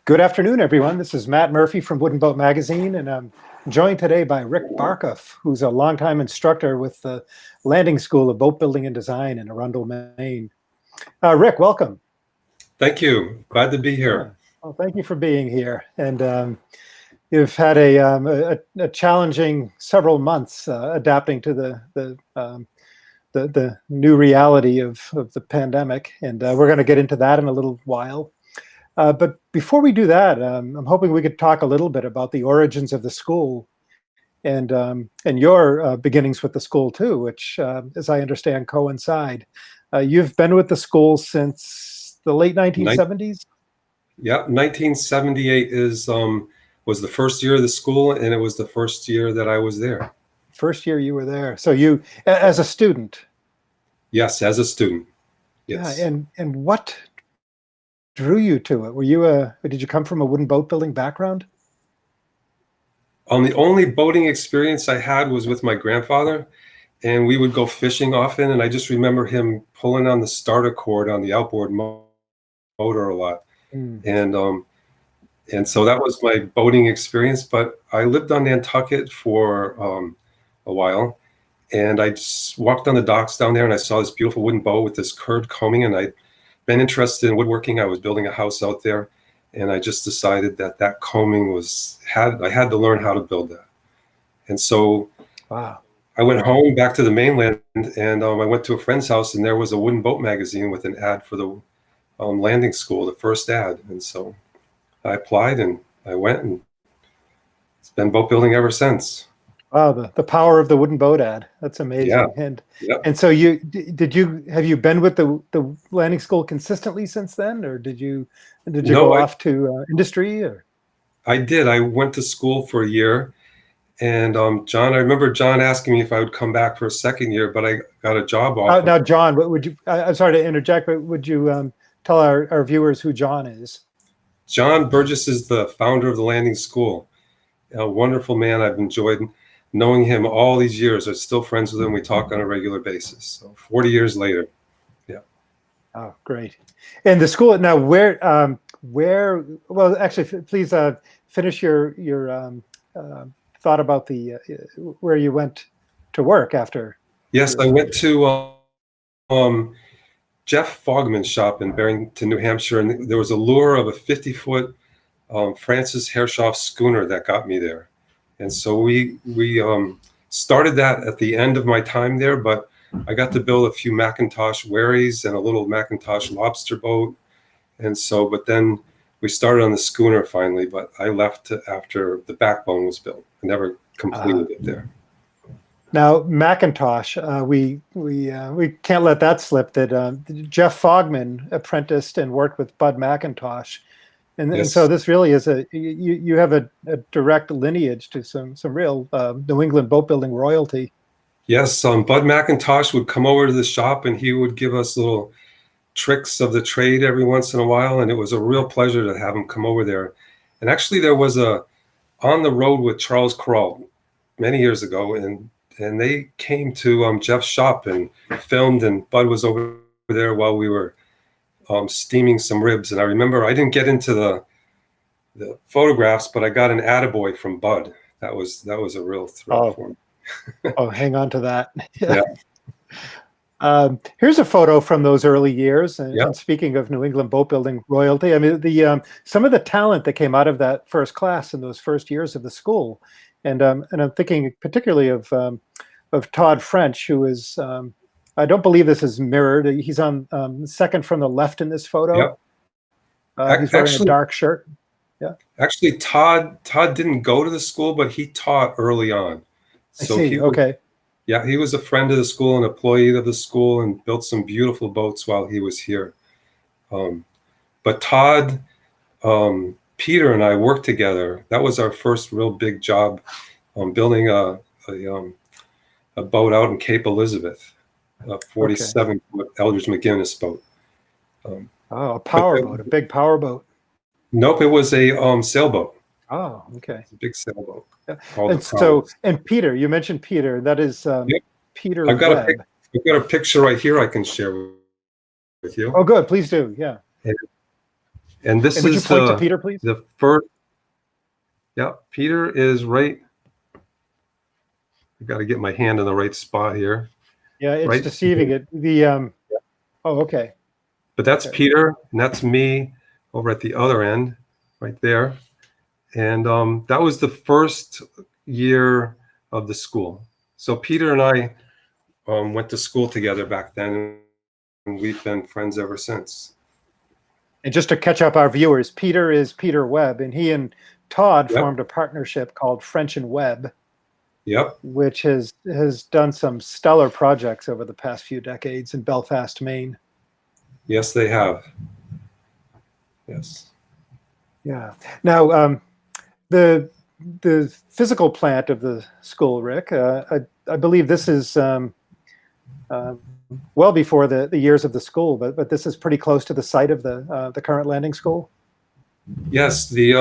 Good afternoon, everyone. This is Matt Murphy from WoodenBoat magazine, and I'm joined today by Rick Barkhuff, who's a longtime instructor with the Landing School of Boatbuilding and Design in Arundel, Maine. Rick, welcome. Thank you. Glad to be here. Well, thank you for being here. And you've had a challenging several months adapting to the new reality of the pandemic, and we're going to get into that in a little while. But before we do that, I'm hoping we could talk a little bit about the origins of the school and your beginnings with the school too, which, as I understand, coincide. You've been with the school since the late 1970s? Yeah, 1978 was the first year of the school, and it was the first year that I was there. First year you were there. So you, as a student? Yes, as a student. Yes. Yeah, and what drew you to it? Did you come from a wooden boat building background? The only boating experience I had was with my grandfather, and we would go fishing often, and I just remember him pulling on the starter cord on the outboard motor a lot. And so that was my boating experience. But I lived on Nantucket for a while, and I just walked on the docks down there, and I saw this beautiful wooden boat with this curved coaming, and I'd been interested in woodworking. I was building a house out there, and I just decided that coaming I had to learn how to build that. And so wow. I went home back to the mainland, and I went to a friend's house, and there was a wooden boat magazine with an ad for the landing school, the first ad. And so I applied, and I went, and it's been boat building ever since. Wow, the power of the wooden boat ad. That's amazing. Yeah. And so have you been with the landing school consistently since then, or did you go off to industry? Or? I did. I went to school for a year, and I remember John asking me if I would come back for a second year, but I got a job offer. Now, John, what would you? I'm sorry to interject, but would you tell our viewers who John is? John Burgess is the founder of the landing school. A wonderful man. I've enjoyed knowing him all these years. I'm still friends with him. We talk on a regular basis. So 40 years later. Yeah. Oh, great. And the school now, well, actually, please finish your thought about where you went to work after. Yes, I went to Jeff Fogman's shop in Barrington, New Hampshire, and there was a lure of a 50-foot Francis Herreshoff schooner that got me there. And so we started that at the end of my time there, but I got to build a few Macintosh wherries and a little Macintosh lobster boat. And so, but then we started on the schooner finally, but I left after the backbone was built. I never completed it there. Now, Macintosh, we can't let that slip that Jeff Fogman apprenticed and worked with Bud Macintosh. And so this really is you have a direct lineage to some real New England boat building royalty. Yes, Bud Macintosh would come over to the shop, and he would give us little tricks of the trade every once in a while, and it was a real pleasure to have him come over there. And actually, there was On the Road with Charles Corral many years ago, and they came to Jeff's shop and filmed, and Bud was over there while we were steaming some ribs. And I remember I didn't get into the photographs, but I got an attaboy from Bud. That was a real thrill for me. Oh, hang on to that. Yeah. Here's a photo from those early years. And speaking of New England boat building royalty, I mean, some of the talent that came out of that first class in those first years of the school, and I'm thinking particularly of Todd French, who is. I don't believe this is mirrored. He's on second from the left in this photo. Yep. He's wearing a dark shirt. Yeah. Actually, Todd didn't go to the school, but he taught early on. So I see. Okay. Yeah, he was a friend of the school, an employee of the school, and built some beautiful boats while he was here. But Todd, Peter, and I worked together. That was our first real big job, building a boat out in Cape Elizabeth. A 47-foot Eldridge McGinnis boat. A power boat, a big power boat. Nope, it was a sailboat. Oh, okay. It's a big sailboat. Yeah. And Peter, you mentioned Peter. That is Peter I've got Webb. I've got a picture right here I can share with you. Oh, good. Please do. Yeah. And this And would you is point to Peter, please? the first. Yeah, Peter is right. I got to get my hand in the right spot here. Yeah, it's Right. deceiving it. Oh, okay. But that's Okay. Peter, and that's me over at the other end, right there. And that was the first year of the school. So Peter and I went to school together back then, and we've been friends ever since. And just to catch up our viewers, Peter is Peter Webb, and he and Todd Yep. formed a partnership called French and Webb, Yep. which has done some stellar projects over the past few decades in Belfast, Maine. Yes, they have. Yes. Yeah. Now, the physical plant of the school, Rick, I believe this is well before the years of the school, but this is pretty close to the site of the current landing school. Yes, the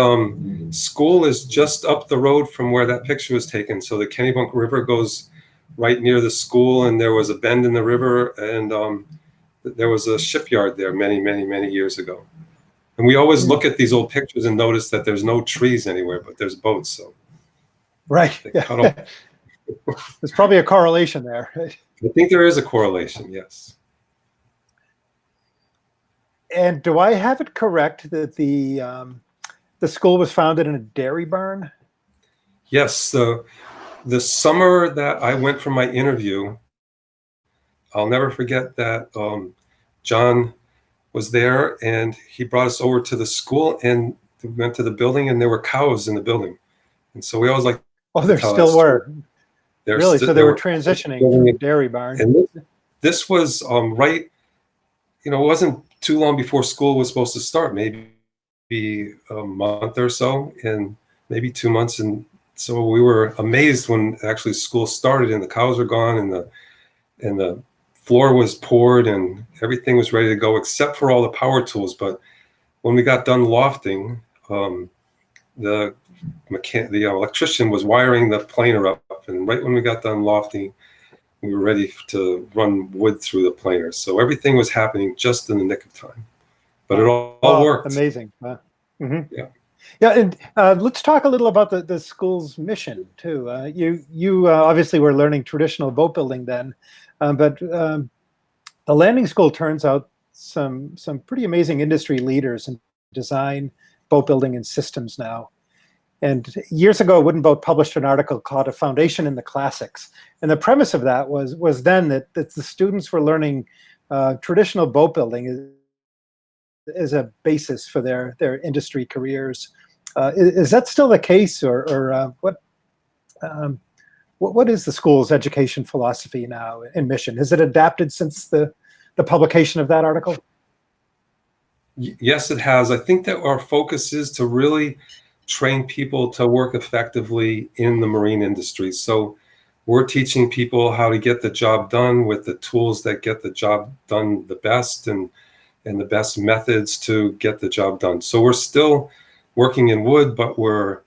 school is just up the road from where that picture was taken. So the Kennebunk River goes right near the school, and there was a bend in the river, and there was a shipyard there many, many, many years ago. And we always look at these old pictures and notice that there's no trees anywhere, but there's boats. So right. they cut off. There's probably a correlation there. I think there is a correlation, yes. And do I have it correct that the school was founded in a dairy barn? Yes, the summer that I went for my interview, I'll never forget that John was there, and he brought us over to the school, and we went to the building, and there were cows in the building. And so we always like, oh, there still were. Really? So they were transitioning from dairy barn. And this was right, it wasn't too long before school was supposed to start, maybe a month or so, and maybe 2 months. And so we were amazed when actually school started and the cows were gone and the floor was poured and everything was ready to go except for all the power tools. But when we got done lofting, the electrician was wiring the planer up, and right when we got done lofting, we were ready to run wood through the planer. So everything was happening just in the nick of time, but it all worked. Amazing. Mm-hmm. Yeah. Yeah, and let's talk a little about the school's mission too. You obviously were learning traditional boat building then, but the landing school turns out some pretty amazing industry leaders in design, boat building, and systems now. And years ago, WoodenBoat published an article called "A Foundation in the Classics," and the premise of that was then that the students were learning traditional boat building as a basis for their industry careers. Is that still the case, or what is the school's education philosophy now and mission? Has it adapted since the publication of that article? Yes, it has. I think that our focus is to really train people to work effectively in the marine industry. So we're teaching people how to get the job done with the tools that get the job done the best, and the best methods to get the job done. So we're still working in wood, but we're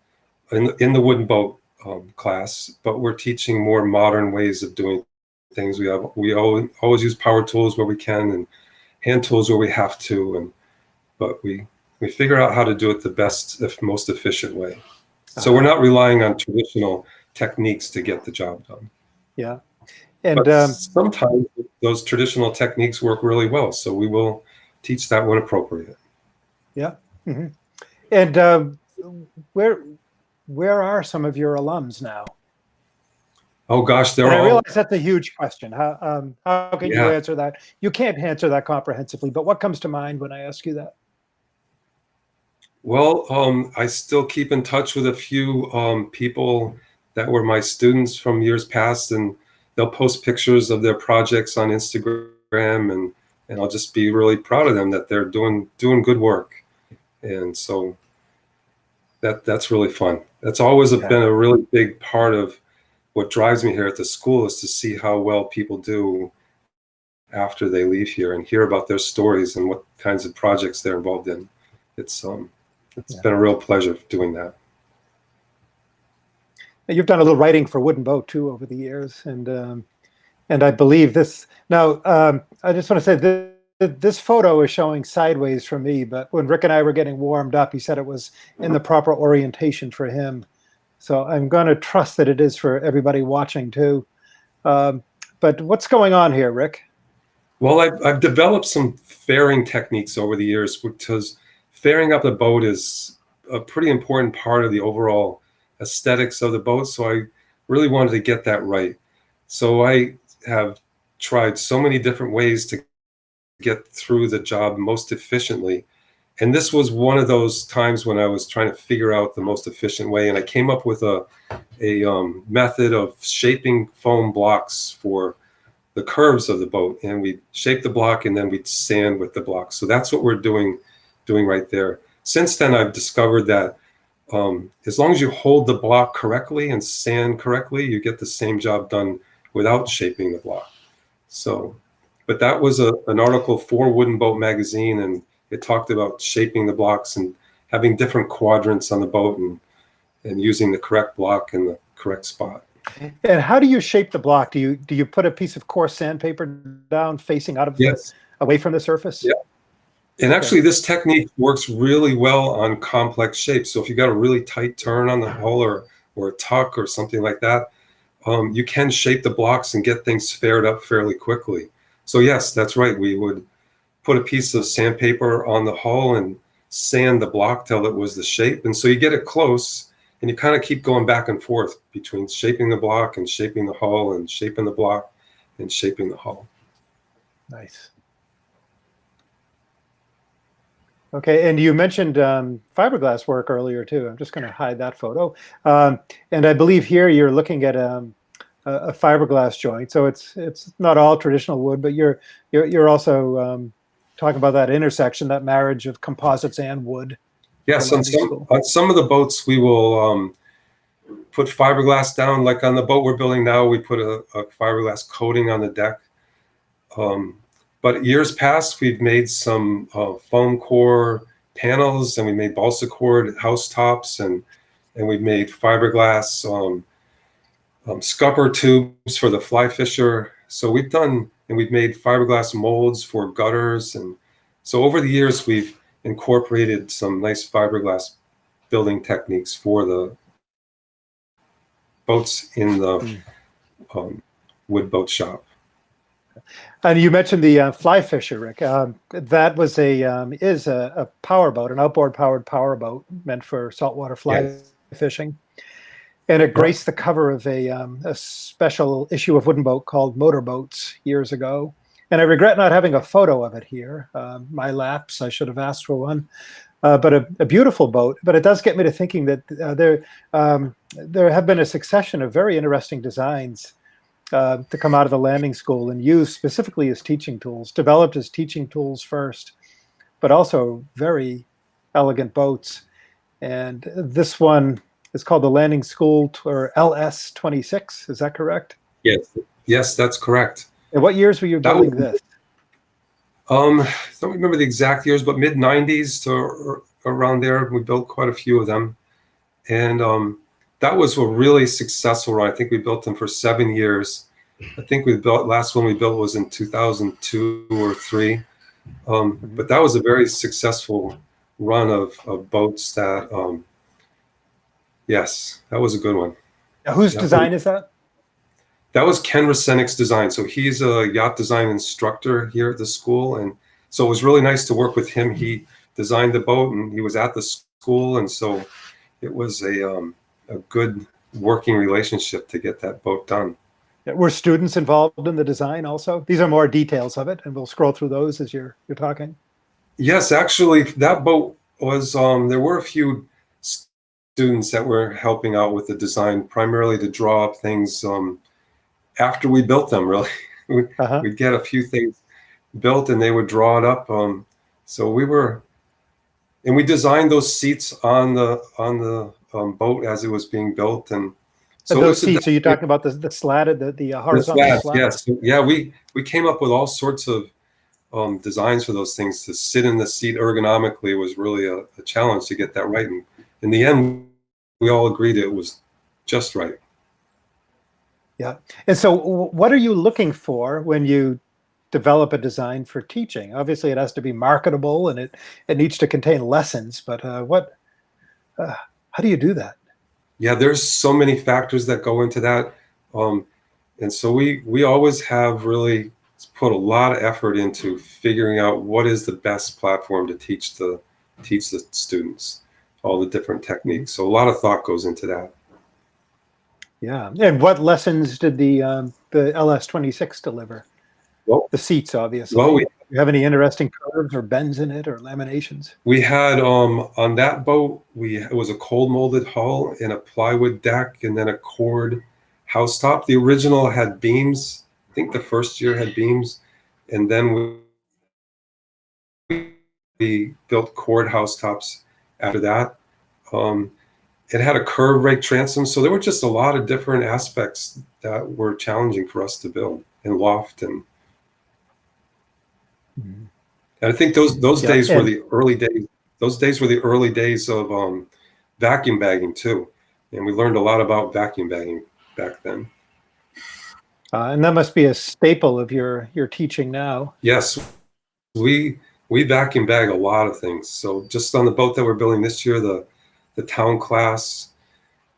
in the wooden boat class, but we're teaching more modern ways of doing things. We always use power tools where we can and hand tools where we have to, but we figure out how to do it the best, most efficient way. So we're not relying on traditional techniques to get the job done. Yeah, and sometimes those traditional techniques work really well, so we will teach that when appropriate. Yeah. Mm-hmm. And where are some of your alums now? Oh gosh, they're I all. realize that's a huge question. How can you answer that? You can't answer that comprehensively, but what comes to mind when I ask you that? Well, I still keep in touch with a few people that were my students from years past, and they'll post pictures of their projects on Instagram, and I'll just be really proud of them that they're doing good work. And so that's really fun. That's always been a really big part of what drives me here at the school, is to see how well people do after they leave here and hear about their stories and what kinds of projects they're involved in. It's been a real pleasure doing that. You've done a little writing for WoodenBoat too over the years, and I believe this. Now, I just want to say this photo is showing sideways for me, but when Rick and I were getting warmed up, he said it was in the proper orientation for him. So I'm going to trust that it is for everybody watching too. But what's going on here, Rick? Well, I've developed some fairing techniques over the years, because fairing up the boat is a pretty important part of the overall aesthetics of the boat. So I really wanted to get that right. So I have tried so many different ways to get through the job most efficiently. And this was one of those times when I was trying to figure out the most efficient way. And I came up with a method of shaping foam blocks for the curves of the boat. And we shape the block and then we'd sand with the block. So that's what we're doing right there. Since then, I've discovered that as long as you hold the block correctly and sand correctly, you get the same job done without shaping the block. So, but that was an article for WoodenBoat magazine, and it talked about shaping the blocks and having different quadrants on the boat and using the correct block in the correct spot. And how do you shape the block? Do you put a piece of coarse sandpaper down facing out of away from the surface? Yeah. And actually, this technique works really well on complex shapes. So if you got a really tight turn on the hull or a tuck or something like that, you can shape the blocks and get things faired up fairly quickly. So yes, that's right. We would put a piece of sandpaper on the hull and sand the block till it was the shape. And so you get it close, and you kind of keep going back and forth between shaping the block and shaping the hull and shaping the block and shaping the hull. Nice. Okay, and you mentioned fiberglass work earlier too. I'm just going to hide that photo. And I believe here you're looking at a fiberglass joint. So it's not all traditional wood, but you're also talking about that intersection, that marriage of composites and wood. Yes, on some of the boats we will put fiberglass down. Like on the boat we're building now, we put a fiberglass coating on the deck. But years past, we've made some foam core panels, and we made balsa cord house tops, and we've made fiberglass scupper tubes for the fly fisher. So we've made fiberglass molds for gutters. And so over the years, we've incorporated some nice fiberglass building techniques for the boats in the wood boat shop. And you mentioned the fly fisher, Rick. That was is a power boat, an outboard powered power boat meant for saltwater fly fishing. And it graced the cover of a special issue of WoodenBoat called Motorboats years ago. And I regret not having a photo of it here. My lapse, I should have asked for one. But a beautiful boat. But it does get me to thinking that there have been a succession of very interesting designs to come out of the landing school and used specifically as teaching tools, developed as teaching tools first, but also very elegant boats. And this one is called the Landing School or LS-26. Is that correct? Yes, that's correct. And what years were you building this? I don't remember the exact years, but mid-90s to around there. We built quite a few of them. And that was a really successful run. I think we built them for 7 years. I think last one we built was in 2002 or 3. But that was a very successful run of boats that, yes, that was a good one. Now, whose design is that? That was Ken Rasenik's design. So he's a yacht design instructor here at the school. And so it was really nice to work with him. He designed the boat and he was at the school. And so it was a good working relationship to get that boat done. Were students involved in the design also? These are more details of it, and we'll scroll through those as you're talking. Yes, actually, that boat was, there were a few students that were helping out with the design, primarily to draw up things after we built them, really. We'd get a few things built and they would draw it up. So we designed those seats on the boat as it was being built. And so those seats, are you talking about the slatted, the horizontal slat? Yes. Yeah, we came up with all sorts of designs for those things. To sit in the seat ergonomically was really a challenge to get that right. And in the end, we all agreed it was just right. Yeah. And so what are you looking for when you develop a design for teaching? Obviously, it has to be marketable and it needs to contain lessons. But how do you do that? Yeah, there's so many factors that go into that. And so we always have really put a lot of effort into figuring out what is the best platform to teach the students all the different techniques. So a lot of thought goes into that. Yeah. And what lessons did the LS-26 deliver? Well, The seats, obviously. well, You have any interesting curves or bends in it or laminations? we had on that boat, it was a cold molded hull and a plywood deck and then a cord house top. The original had beams. I think the first year had beams, and then we built cord house tops after that. It had a curved rake transom, so there were just a lot of different aspects that were challenging for us to build, and loft and Mhm. And I think those Yeah, days were and the early days. Those days were the early days of vacuum bagging too, and we learned a lot about vacuum bagging back then. and that must be a staple of your teaching now. Yes, we vacuum bag a lot of things. So just on the boat that we're building this year, the town class,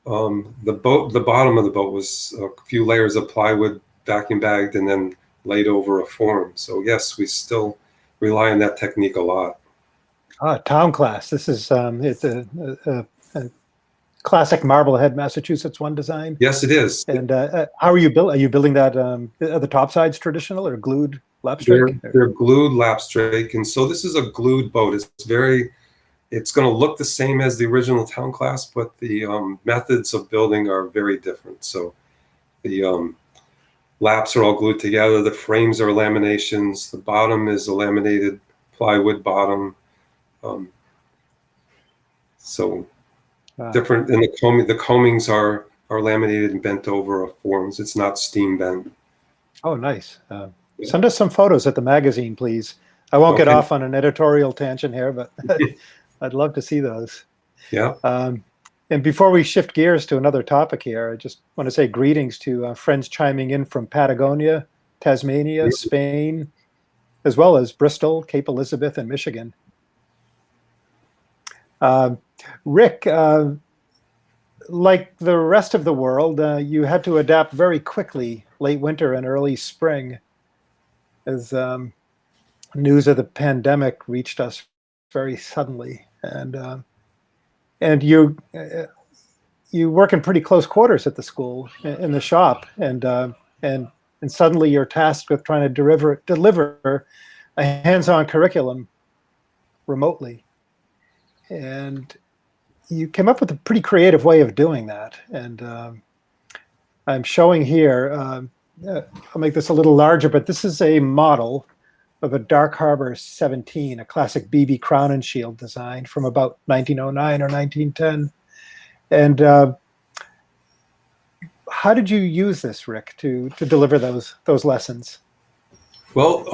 the bottom of the boat was a few layers of plywood vacuum bagged and then laid over a form. So yes, we still rely on that technique a lot. Town class. This is it's a classic Marblehead, Massachusetts one design. Yes, it is. And how are you building? Are you building that? Are the top sides traditional or glued lapstrake? They're glued lapstrake, and so this is a glued boat. It's going to look the same as the original town class, but the methods of building are very different. So the laps are all glued together. The frames are laminations. The bottom is a laminated plywood bottom. So different, and the combings are laminated and bent over forms. It's not steam bent. Oh, nice. Send us some photos at the magazine, please. I won't get off on an editorial tangent here, but I'd love to see those. Yeah. And before we shift gears to another topic here, I just want to say greetings to friends chiming in from Patagonia, Tasmania, Spain, as well as Bristol, Cape Elizabeth, and Michigan. Rick, like the rest of the world, you had to adapt very quickly late winter and early spring as news of the pandemic reached us very suddenly. And you work in pretty close quarters at the school, in the shop, and suddenly you're tasked with trying to deliver a hands-on curriculum remotely. And you came up with a pretty creative way of doing that. And I'm showing here, I'll make this a little larger, but this is a model of a Dark Harbor 17, a classic BB Crowninshield design from about 1909 or 1910. And how did you use this, Rick, to deliver those lessons? Well,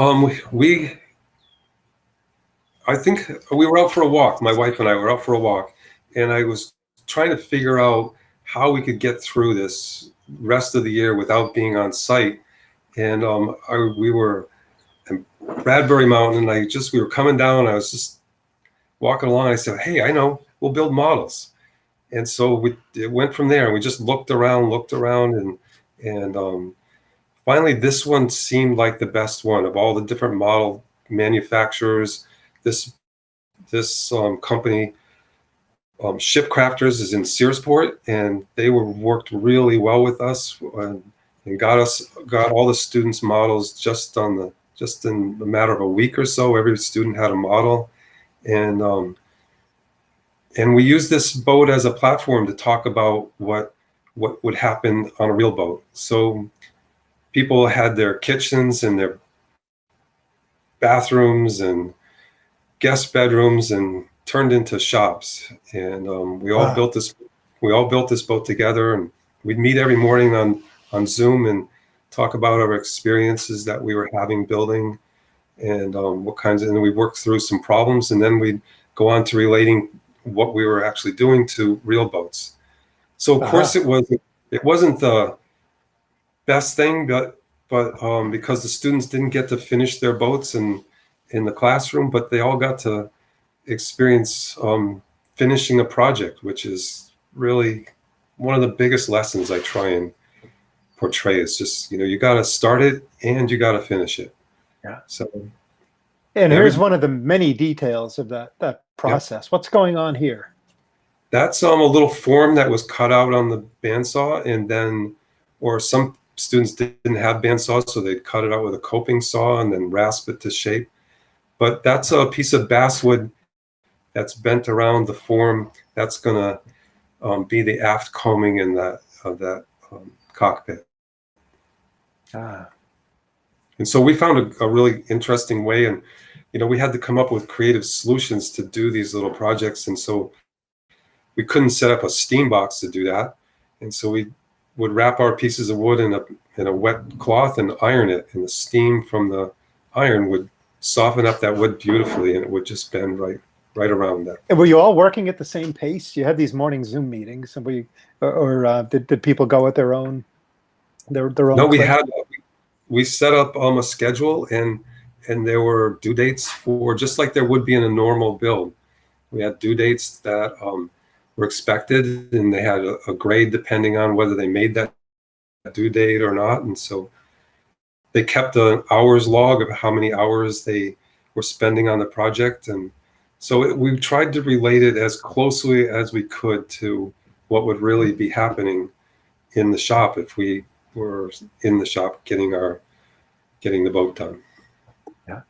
I think we were out for a walk. My wife and I were out for a walk, and I was trying to figure out how we could get through this rest of the year without being on site. And we were in Bradbury Mountain, and we were coming down. I was just walking along. I said, "Hey, I know, we'll build models." And so it went from there. We just looked around, and finally, this one seemed like the best one of all the different model manufacturers. This company, Shipcrafters, is in Searsport, and they worked really well with us and got all the students' models just in a matter of a week or so. Every student had a model, and we used this boat as a platform to talk about what would happen on a real boat. So people had their kitchens and their bathrooms and guest bedrooms and turned into shops, and we all built this boat together, and we'd meet every morning on Zoom and talk about our experiences that we were having building, and and we worked through some problems, and then we'd go on to relating what we were actually doing to real boats. So of course it wasn't the best thing, but but because the students didn't get to finish their boats in the classroom, but they all got to experience finishing a project, which is really one of the biggest lessons I try and portray. Is just, you got to start it and you got to finish it. Yeah. So, and here's one of the many details of that process. Yep. What's going on here? That's a little form that was cut out on the bandsaw, and then, or some students didn't have bandsaws, so they'd cut it out with a coping saw and then rasp it to shape. But that's a piece of basswood that's bent around the form. That's gonna be the aft combing in that cockpit. Ah. And so we found a really interesting way, and we had to come up with creative solutions to do these little projects, and so we couldn't set up a steam box to do that, and so we would wrap our pieces of wood in a wet cloth and iron it, and the steam from the iron would soften up that wood beautifully, and it would just bend right around that. And were you all working at the same pace? You had these morning Zoom meetings, and did people go at their own? No, we set up a schedule, and there were due dates for, just like there would be in a normal build. We had due dates that were expected, and they had a grade depending on whether they made that due date or not. And so they kept an hours log of how many hours they were spending on the project. And so we tried to relate it as closely as we could to what would really be happening in the shop if we were in the shop getting the boat done. Yeah.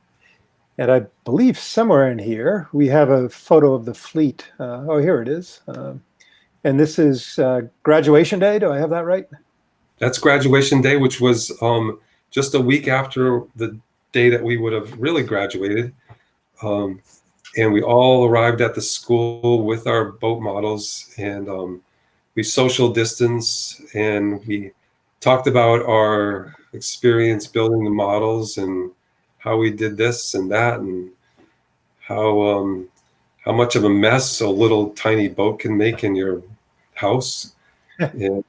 And I believe somewhere in here we have a photo of the fleet. Oh, here it is. And this is graduation day. Do I have that right? That's graduation day, which was just a week after the day that we would have really graduated. And we all arrived at the school with our boat models, and we social distance, and we talked about our experience building the models and how we did this and that, and how much of a mess a little tiny boat can make in your house. And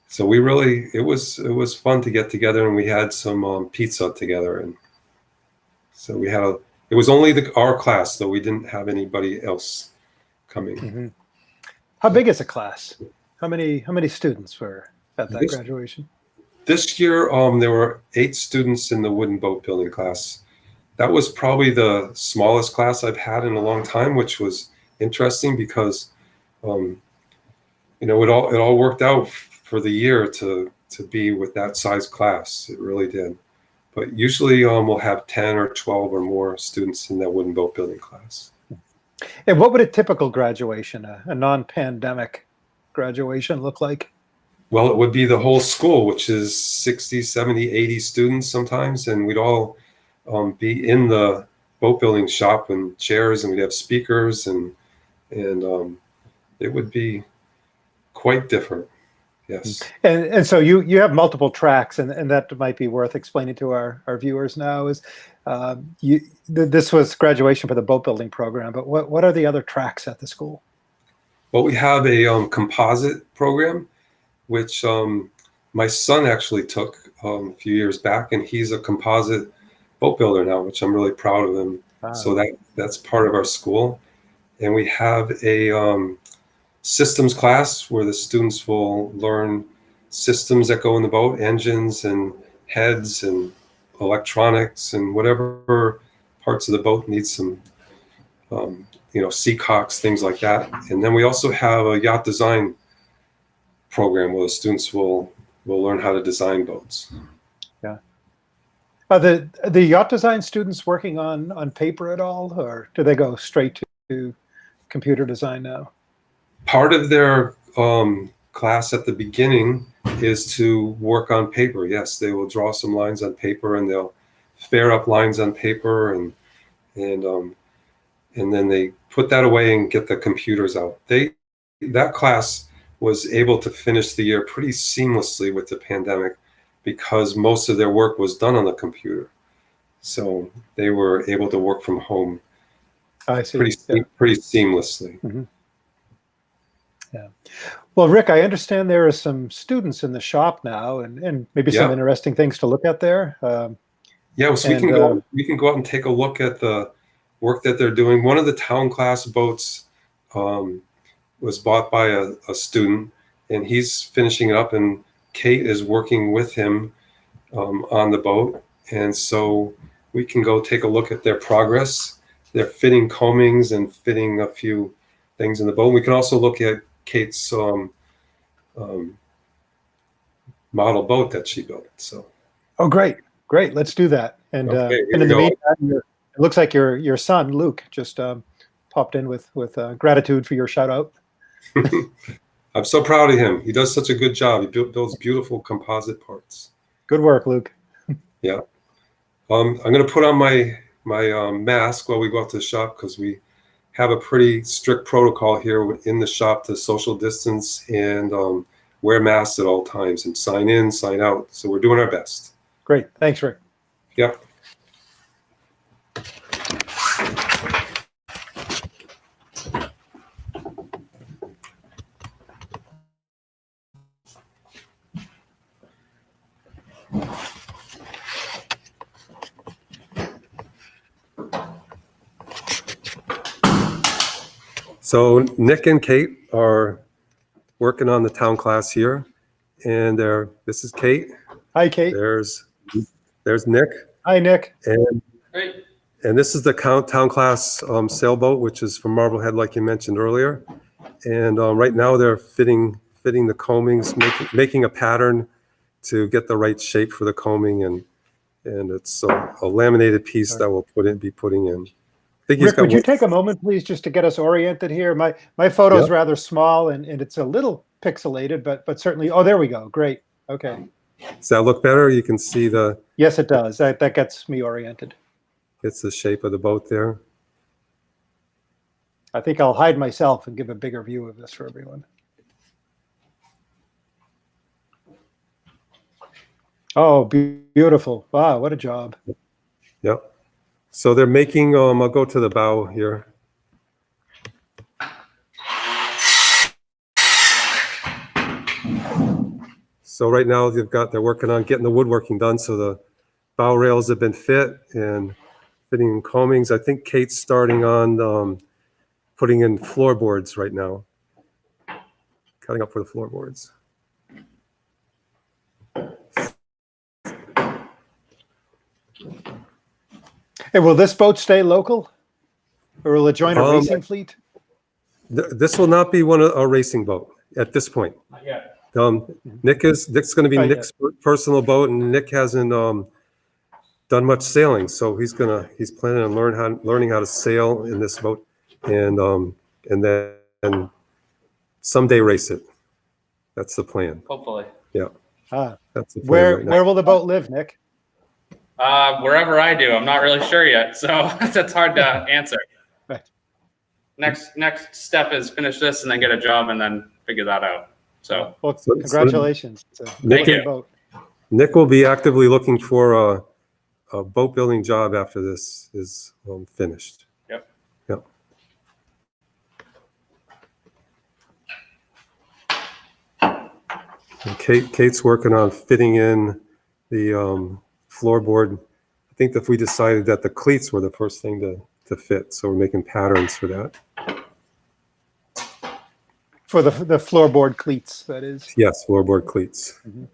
so it was fun to get together, and we had some pizza together, and so it was only our class, though we didn't have anybody else coming. Mm-hmm. How big is a class? How many students were at that graduation? This year, there were 8 students in the wooden boat building class. That was probably the smallest class I've had in a long time, which was interesting because, it all worked out for the year to be with that size class. It really did. But usually, we'll have 10 or 12 or more students in that wooden boat building class. And what would a typical graduation, a non-pandemic graduation, look like? Well, it would be the whole school, which is 60, 70, 80 students sometimes, and we'd all be in the boat building shop and chairs, and we'd have speakers, and it would be quite different. Yes. And so you have multiple tracks, and that might be worth explaining to our viewers now. Is this was graduation for the boat building program, but what are the other tracks at the school? Well, we have a composite program, which my son actually took a few years back, and he's a composite boat builder now, which I'm really proud of him. Wow. So that's part of our school. And we have a systems class where the students will learn systems that go in the boat, engines and heads and electronics and whatever parts of the boat need some, seacocks, things like that. And then we also have a yacht design program where the students will learn how to design boats. Yeah. Are the yacht design students working on paper at all, or do they go straight to computer design now? Part of their class at the beginning is to work on paper. Yes, they will draw some lines on paper, and they'll fair up lines on paper, and then they put that away and get the computers out. That class was able to finish the year pretty seamlessly with the pandemic because most of their work was done on the computer. So they were able to work from home. I see. Pretty seamlessly. Mm-hmm. Yeah. Well, Rick, I understand there are some students in the shop now, and maybe some Yeah. interesting things to look at there. Yeah, so And, we can go out and take a look at the work that they're doing. One of the town class boats was bought by a student, and he's finishing it up, and Kate is working with him on the boat. And so we can go take a look at their progress. They're fitting coamings and fitting a few things in the boat. We can also look at Kate's model boat that she built. So. oh, great. Let's do that. And Okay, and in the meantime, it looks like your son Luke just popped in with gratitude for your shout out. I'm so proud of him. He does such a good job. He builds beautiful composite parts. Good work, Luke. Yeah. I'm going to put on my mask while we go out to the shop, because we have a pretty strict protocol here in the shop to social distance and wear masks at all times and sign in, sign out. So we're doing our best. Great. Thanks, Rick. Yep. So Nick and Kate are working on the town class here, and this is Kate. Hi, Kate. There's Nick. Hi, Nick. And this is the town class sailboat, which is from Marblehead, like you mentioned earlier. And right now they're fitting the coamings, making a pattern to get the right shape for the coaming, and it's a laminated piece that we'll be putting in. Rick, would you take a moment, please, just to get us oriented here? My photo is rather small and it's a little pixelated, but certainly. Oh, there we go. Great. Okay. Does that look better? You can see the. Yes, it does. That gets me oriented. It's the shape of the boat there. I think I'll hide myself and give a bigger view of this for everyone. Oh, beautiful. Wow, what a job. Yep. So they're making, I'll go to the bow here. So right now they're working on getting the woodworking done. So the bow rails have been fit and fitting in coamings. I think Kate's starting on putting in floorboards right now. Cutting up for the floorboards. Hey, will this boat stay local, or will it join a racing fleet? This will not be a racing boat at this point. Not yet. Nick's going to be Nick's personal boat, and Nick hasn't done much sailing, so he's planning on learning how to sail in this boat, and then someday race it. That's the plan. Hopefully. Yeah. That's the plan Where right now. where will the boat live, Nick? Wherever I do, I'm not really sure yet, so that's hard to answer. Right. Next step is finish this and then get a job and then figure that out. So, Well, congratulations. It's a Thank great you. boat. Nick will be actively looking for a boat building job after this is finished. Yep. Yep. And Kate's working on fitting in the floorboard. I think that we decided that the cleats were the first thing to fit, so we're making patterns for that. For the floorboard cleats, that is. Yes, floorboard cleats. Mhm.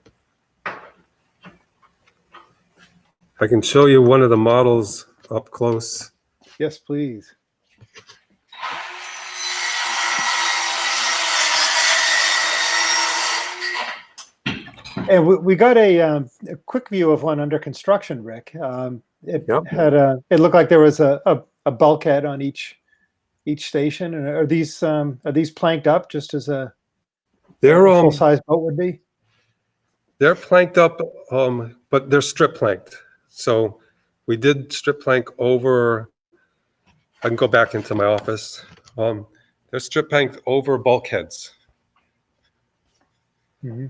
I can show you one of the models up close. Yes, please. And we got a quick view of one under construction, Rick. It looked like there was a bulkhead on each station. And are these planked up just as a full size boat would be? They're planked up, but they're strip planked. So we did strip plank over. I can go back into my office. They're strip planked over bulkheads. Mm-hmm.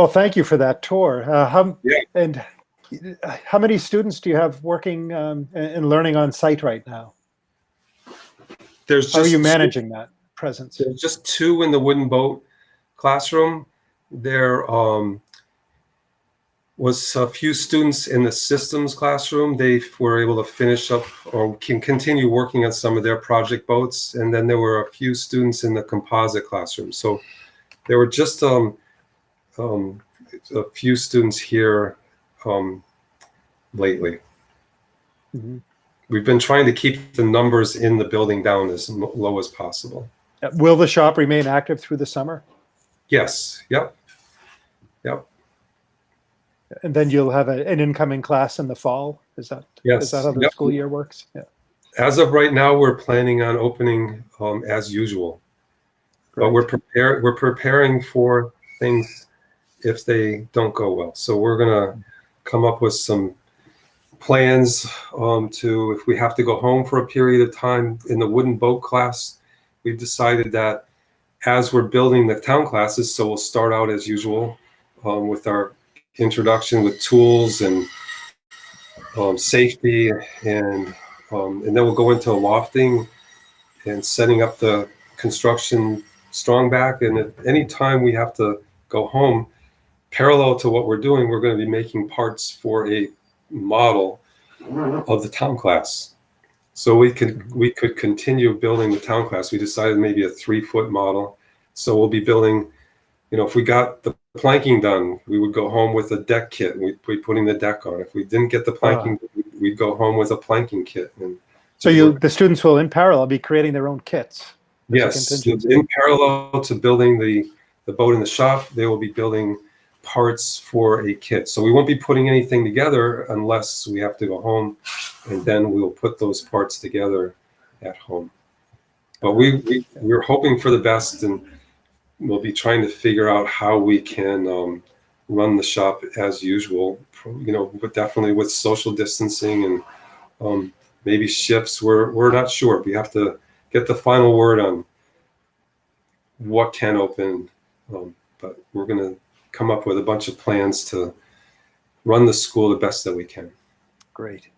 Well, thank you for that tour. Yeah. And how many students do you have working and learning on site right now? There's How are just you managing that presence? There's just 2 in the wooden boat classroom. There was a few students in the systems classroom. They were able to finish up or can continue working on some of their project boats. And then there were a few students in the composite classroom. So there were just a few students here lately. Mm-hmm. We've been trying to keep the numbers in the building down as low as possible. Will the shop remain active through the summer? Yes. Yep. And then you'll have an incoming class in the fall. Is that how the school year works? Yeah. As of right now, we're planning on opening as usual. Great. But we're preparing for things if they don't go well. So we're gonna come up with some plans to, if we have to go home for a period of time in the wooden boat class. We've decided that as we're building the town classes, so we'll start out as usual with our introduction with tools and safety, and then we'll go into lofting and setting up the construction strong back. And at any time we have to go home, parallel to what we're doing, we're going to be making parts for a model of the town class. So we could continue building the town class. We decided maybe a 3-foot model. So we'll be building, if we got the planking done, we would go home with a deck kit and we'd be putting the deck on. If we didn't get the planking, we'd go home with a planking kit. And so the students will in parallel be creating their own kits. Yes, in parallel to building the boat in the shop, they will be building parts for a kit. So we won't be putting anything together unless we have to go home, and then we'll put those parts together at home. But we're hoping for the best, and we'll be trying to figure out how we can run the shop as usual, but definitely with social distancing and maybe shifts. We're not sure. We have to get the final word on what can open, but we're going to come up with a bunch of plans to run the school the best that we can. Great.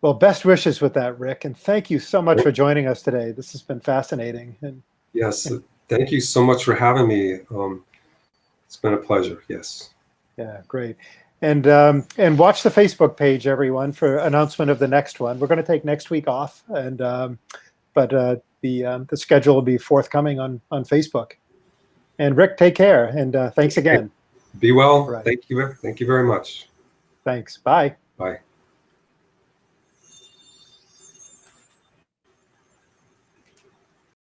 Well, best wishes with that, Rick, and thank you so much for joining us today. This has been fascinating. Yes, thank you so much for having me. It's been a pleasure. Yes. Yeah, great. And watch the Facebook page, everyone, for announcement of the next one. We're going to take next week off, and but the schedule will be forthcoming on Facebook. And Rick, take care, and thanks again. Be well. Right. Thank you. Thank you very much. Thanks. Bye. Bye.